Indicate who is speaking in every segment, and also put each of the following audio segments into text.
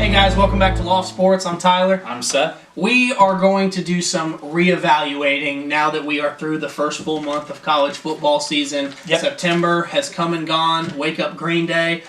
Speaker 1: Hey guys, welcome back to Loft Sports. I'm Tyler.
Speaker 2: I'm Seth.
Speaker 1: We are going to do some reevaluating now that we are through the first full month of college football season.
Speaker 2: Yep.
Speaker 1: September has come and gone. Wake up Green Day.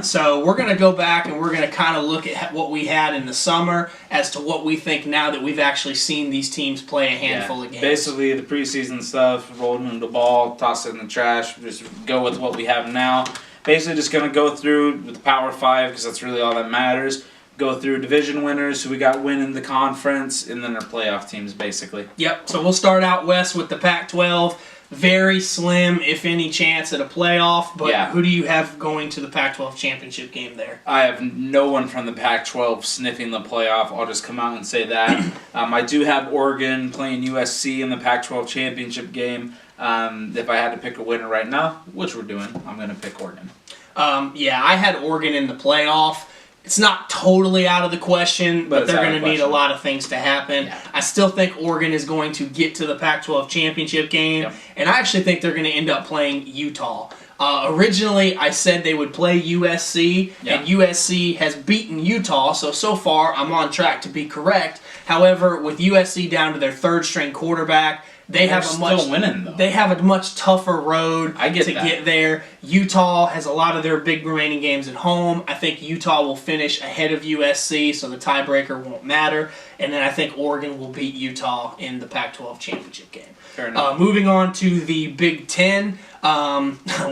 Speaker 1: So we're going to go back and we're going to kind of look at what we had in the summer as to what we think now that we've actually seen these teams play a handful of games.
Speaker 2: Basically, the preseason stuff, rolling in the ball, toss it in the trash, just go with what we have now. Basically, just going to go through with the Power 5 because that's really all that matters. Go through division winners, who we got winning the conference, and then our playoff teams, basically.
Speaker 1: Yep, so we'll start out west with the Pac-12. Very slim, if any, chance at a playoff, but Who do you have going to the Pac-12 championship game there?
Speaker 2: I have no one from the Pac-12 sniffing the playoff. I'll just come out and say that. I do have Oregon playing USC in the Pac-12 championship game. If I had to pick a winner right now, which we're doing, I'm going to pick Oregon.
Speaker 1: I had Oregon in the playoff. It's not totally out of the question, but they're going to need a lot of things to happen. Yeah. I still think Oregon is going to get to the Pac-12 championship game, and I actually think they're going to end up playing Utah. Originally, I said they would play USC, and USC has beaten Utah, so far I'm on track to be correct. However, with USC down to their third-string quarterback, they have a much tougher road to get there. Utah has a lot of their big remaining games at home. I think Utah will finish ahead of USC, so the tiebreaker won't matter. And then I think Oregon will beat Utah in the Pac-12 championship game.
Speaker 2: Fair enough.
Speaker 1: Moving on to the Big Ten,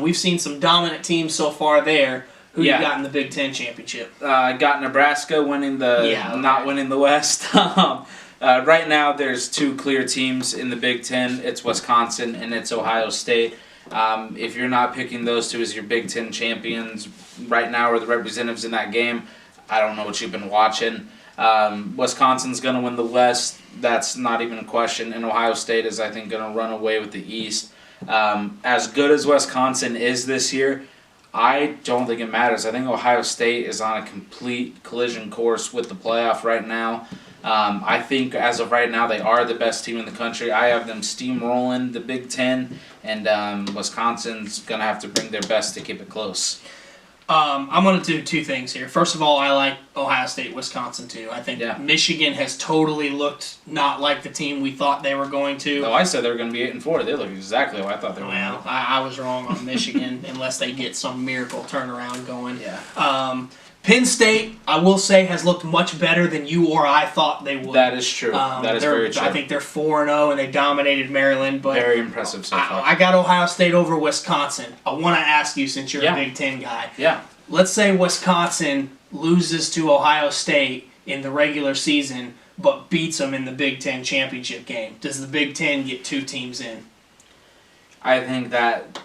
Speaker 1: we've seen some dominant teams so far there. Who you got in the Big Ten championship?
Speaker 2: I got Nebraska winning not winning the West. Right now, there's two clear teams in the Big Ten. It's Wisconsin and it's Ohio State. If you're not picking those two as your Big Ten champions right now or the representatives in that game, I don't know what you've been watching. Wisconsin's going to win the West. That's not even a question. And Ohio State is, I think, going to run away with the East. As good as Wisconsin is this year, I don't think it matters. I think Ohio State is on a complete collision course with the playoff right now. I think as of right now, they are the best team in the country. I have them steamrolling the Big Ten, and Wisconsin's going to have to bring their best to keep it close.
Speaker 1: I'm going to do two things here. First of all, I like Ohio State, Wisconsin, too. I think Michigan has totally looked not like the team we thought they were going to.
Speaker 2: No, I said they were going to be 8-4. They look exactly what I thought they were going to
Speaker 1: be. I was wrong on Michigan unless they get some miracle turnaround going.
Speaker 2: Yeah.
Speaker 1: Penn State, I will say, has looked much better than you or I thought they would.
Speaker 2: That is true. That is very true.
Speaker 1: I think they're 4-0 and they dominated Maryland. But
Speaker 2: very impressive so far.
Speaker 1: I got Ohio State over Wisconsin. I want to ask you, since you're a Big Ten guy.
Speaker 2: Yeah.
Speaker 1: Let's say Wisconsin loses to Ohio State in the regular season, but beats them in the Big Ten championship game. Does the Big Ten get two teams in?
Speaker 2: I think that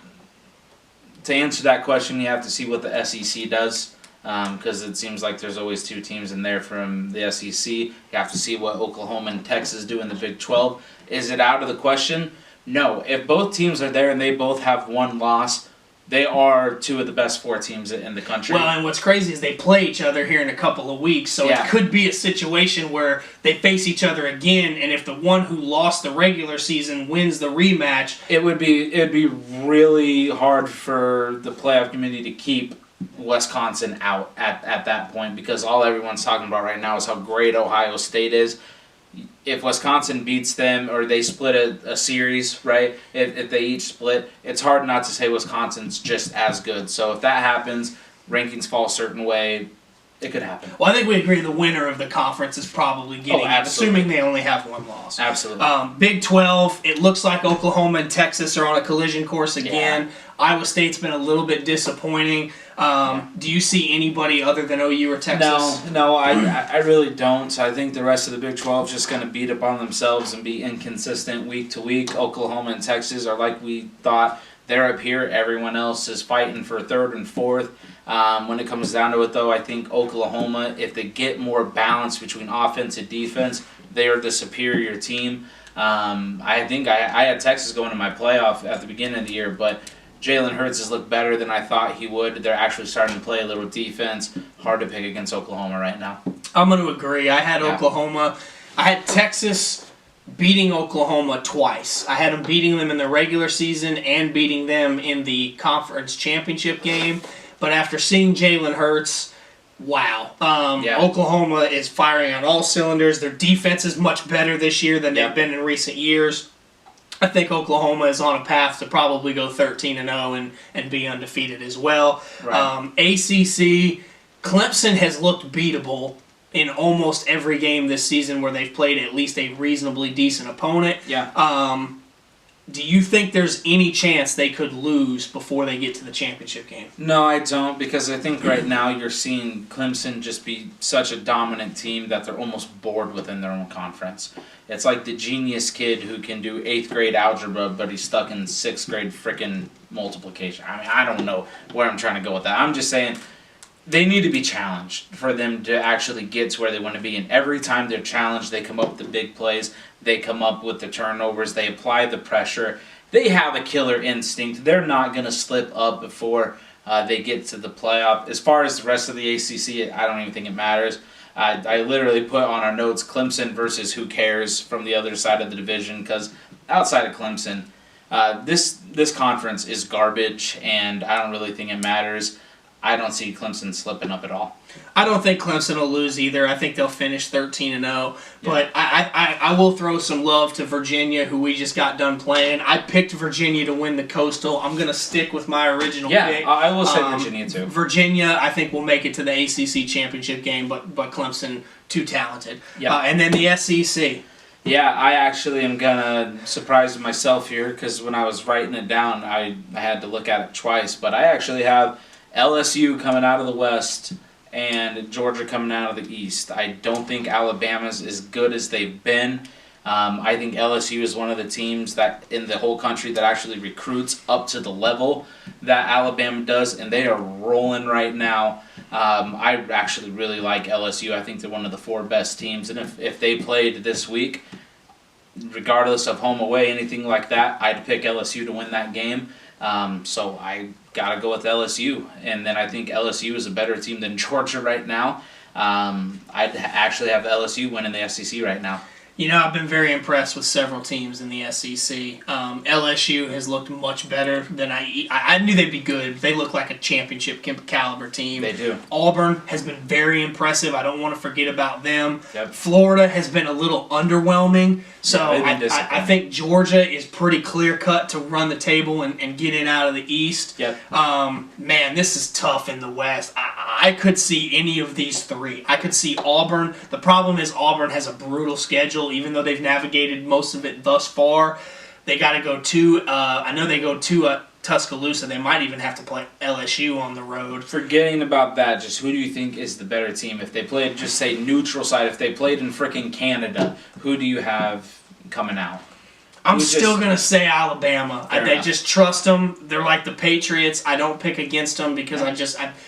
Speaker 2: to answer that question, you have to see what the SEC does. Because it seems like there's always two teams in there from the SEC. You have to see what Oklahoma and Texas do in the Big 12. Is it out of the question? No. If both teams are there and they both have one loss, they are two of the best four teams in the country.
Speaker 1: Well, and what's crazy is they play each other here in a couple of weeks, so it could be a situation where they face each other again, and if the one who lost the regular season wins the rematch,
Speaker 2: it would be really hard for the playoff committee to keep Wisconsin out at that point, because all everyone's talking about right now is how great Ohio State is. If Wisconsin beats them or they split a series, right, if they each split, it's hard not to say Wisconsin's just as good. So if that happens, rankings fall a certain way, it could happen.
Speaker 1: Well, I think we agree the winner of the conference is probably getting it, assuming they only have one loss.
Speaker 2: Absolutely.
Speaker 1: Big 12, it looks like Oklahoma and Texas are on a collision course again. Yeah. Iowa State's been a little bit disappointing. Do you see anybody other than OU or Texas?
Speaker 2: No, I really don't. I think the rest of the Big 12 is just going to beat up on themselves and be inconsistent week to week. Oklahoma and Texas are like we thought. They're up here. Everyone else is fighting for third and fourth. When it comes down to it, though, I think Oklahoma, if they get more balance between offense and defense, they are the superior team. I think I had Texas going to my playoff at the beginning of the year, but Jalen Hurts has looked better than I thought he would. They're actually starting to play a little defense. Hard to pick against Oklahoma right now.
Speaker 1: I'm going to agree. I had Oklahoma. I had Texas beating Oklahoma twice. I had them beating them in the regular season and beating them in the conference championship game. But after seeing Jalen Hurts, wow. Oklahoma is firing on all cylinders. Their defense is much better this year than they've been in recent years. I think Oklahoma is on a path to probably go 13-0 and be undefeated as well.
Speaker 2: Right.
Speaker 1: ACC, Clemson has looked beatable in almost every game this season where they've played at least a reasonably decent opponent.
Speaker 2: Yeah.
Speaker 1: Do you think there's any chance they could lose before they get to the championship game?
Speaker 2: No, I don't, because I think right now you're seeing Clemson just be such a dominant team that they're almost bored within their own conference. It's like the genius kid who can do 8th grade algebra, but he's stuck in 6th grade frickin' multiplication. I mean, I don't know where I'm trying to go with that. I'm just saying they need to be challenged for them to actually get to where they want to be. And every time they're challenged, they come up with the big plays. They come up with the turnovers. They apply the pressure. They have a killer instinct. They're not going to slip up before they get to the playoff. As far as the rest of the ACC, I don't even think it matters. I literally put on our notes Clemson versus who cares from the other side of the division, because outside of Clemson, this conference is garbage, and I don't really think it matters. I don't see Clemson slipping up at all.
Speaker 1: I don't think Clemson will lose either. I think they'll finish 13-0. But I will throw some love to Virginia, who we just got done playing. I picked Virginia to win the Coastal. I'm going to stick with my original pick.
Speaker 2: Yeah, I will say Virginia too.
Speaker 1: Virginia, I think, will make it to the ACC championship game, but Clemson, too talented.
Speaker 2: Yep.
Speaker 1: And then the SEC.
Speaker 2: Yeah, I actually am going to surprise myself here, because when I was writing it down, I had to look at it twice. But I actually have LSU coming out of the West and Georgia coming out of the East. I don't think Alabama's as good as they've been. I think LSU is one of the teams that in the whole country that actually recruits up to the level that Alabama does, and they are rolling right now. I actually really like LSU. I think they're one of the 4 best teams, and if they played this week, regardless of home, away, anything like that, I'd pick LSU to win that game. So I gotta go with LSU, and then I think LSU is a better team than Georgia right now. I'd actually have LSU winning the SEC right now.
Speaker 1: You know, I've been very impressed with several teams in the SEC. LSU has looked much better than I knew they'd be good. They look like a championship caliber team.
Speaker 2: They do.
Speaker 1: Auburn has been very impressive. I don't want to forget about them.
Speaker 2: Yep.
Speaker 1: Florida has been a little underwhelming. So
Speaker 2: I
Speaker 1: I think Georgia is pretty clear-cut to run the table and get in out of the East.
Speaker 2: Yep.
Speaker 1: Man, this is tough in the West. I could see any of these 3. I could see Auburn. The problem is Auburn has a brutal schedule, even though they've navigated most of it thus far. They got to go to, I know they go to Tuscaloosa. They might even have to play LSU on the road.
Speaker 2: Forgetting about that, just who do you think is the better team? If they played, just say neutral side, if they played in frickin' Canada, who do you have coming out?
Speaker 1: I'm still going to say Alabama. I just trust them. They're like the Patriots. I don't pick against them because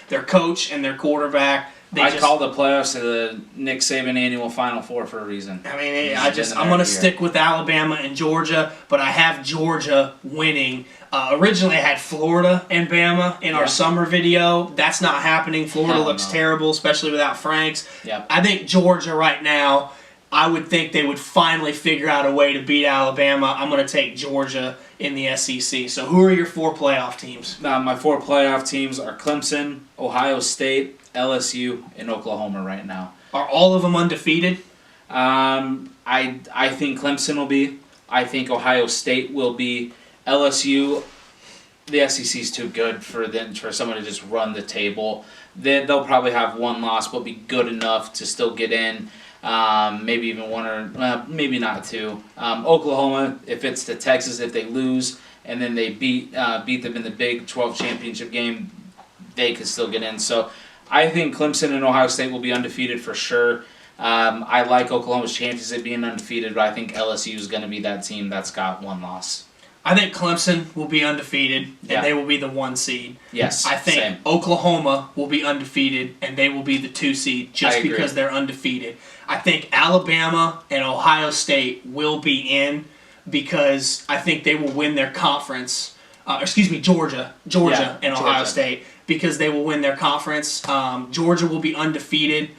Speaker 1: their coach and their quarterback.
Speaker 2: I call the playoffs the Nick Saban annual Final Four for a reason.
Speaker 1: I mean, I'm going to stick with Alabama and Georgia, but I have Georgia winning. Originally, I had Florida and Bama in our summer video. That's not happening. Florida looks terrible, especially without Franks.
Speaker 2: Yep.
Speaker 1: I think Georgia right now, I would think they would finally figure out a way to beat Alabama. I'm going to take Georgia in the SEC. So who are your 4 playoff teams?
Speaker 2: My 4 playoff teams are Clemson, Ohio State, LSU, and Oklahoma right now.
Speaker 1: Are all of them undefeated?
Speaker 2: I think Clemson will be. I think Ohio State will be. LSU, the SEC is too good for someone to just run the table. They'll probably have 1 loss, but be good enough to still get in. Maybe even 1 or maybe not 2. Oklahoma, if it's to Texas, if they lose and then they beat them in the Big 12 championship game, they could still get in. So I think Clemson and Ohio State will be undefeated for sure. I like Oklahoma's chances of being undefeated, but I think LSU is going to be that team that's got 1 loss.
Speaker 1: I think Clemson will be undefeated, and they will be the 1 seed.
Speaker 2: Yes,
Speaker 1: I think
Speaker 2: same.
Speaker 1: Oklahoma will be undefeated, and they will be the 2 seed just because they're undefeated. I think Alabama and Ohio State will be in because I think they will win their conference. Georgia and Ohio State, because they will win their conference. Georgia will be undefeated.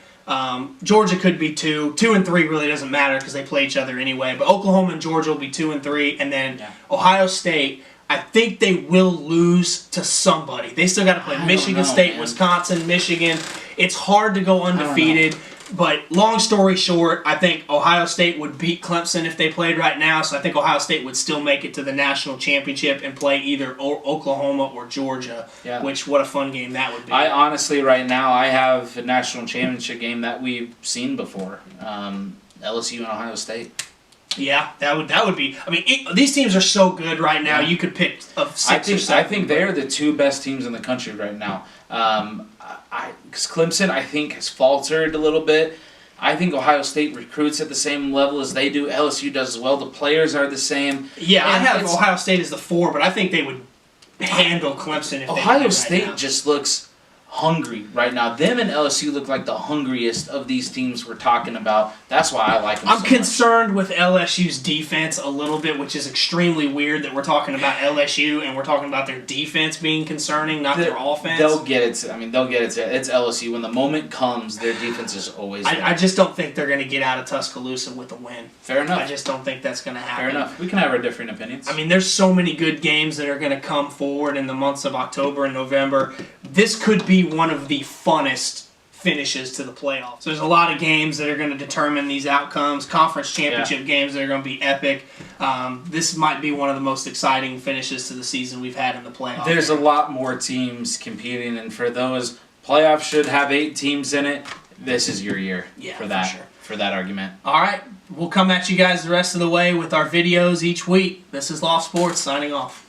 Speaker 1: Georgia could be 2. 2 and 3 really doesn't matter because they play each other anyway. But Oklahoma and Georgia will be 2 and 3, and then Ohio State, I think they will lose to somebody. They still got to play Michigan State, Wisconsin, Michigan. It's hard to go undefeated. But long story short, I think Ohio State would beat Clemson if they played right now. So I think Ohio State would still make it to the national championship and play either Oklahoma or Georgia. Yeah. Which, what a fun game that would be.
Speaker 2: I honestly, right now, I have a national championship game that we've seen before. LSU and Ohio State.
Speaker 1: Yeah, that would be. I mean, these teams are so good right now. You could pick six or seven.
Speaker 2: I think they're the two best teams in the country right now. Because Clemson, I think, has faltered a little bit. I think Ohio State recruits at the same level as they do. LSU does as well. The players are the same.
Speaker 1: Yeah, I have Ohio State as the 4, but I think they would handle Clemson if
Speaker 2: Ohio State just looks hungry right now. Them and LSU look like the hungriest of these teams we're talking about. That's why I like them
Speaker 1: I'm concerned with LSU's defense a little bit, which is extremely weird that we're talking about LSU and we're talking about their defense being concerning, not their offense.
Speaker 2: They'll get it. They'll get it. It's LSU. When the moment comes, their defense is always there.
Speaker 1: I just don't think they're going to get out of Tuscaloosa with a win.
Speaker 2: Fair enough.
Speaker 1: I just don't think that's going to happen.
Speaker 2: Fair enough. We can have our different opinions.
Speaker 1: I mean, there's so many good games that are going to come forward in the months of October and November. This could be one of the funnest finishes to the playoffs. There's a lot of games that are going to determine these outcomes, conference championship games that are going to be epic. This might be one of the most exciting finishes to the season we've had in the playoffs.
Speaker 2: There's a lot more teams competing, and for those, playoffs should have 8 teams in it. This is your year for that. For sure. For that argument.
Speaker 1: All right. We'll come at you guys the rest of the way with our videos each week. This is Loft Sports signing off.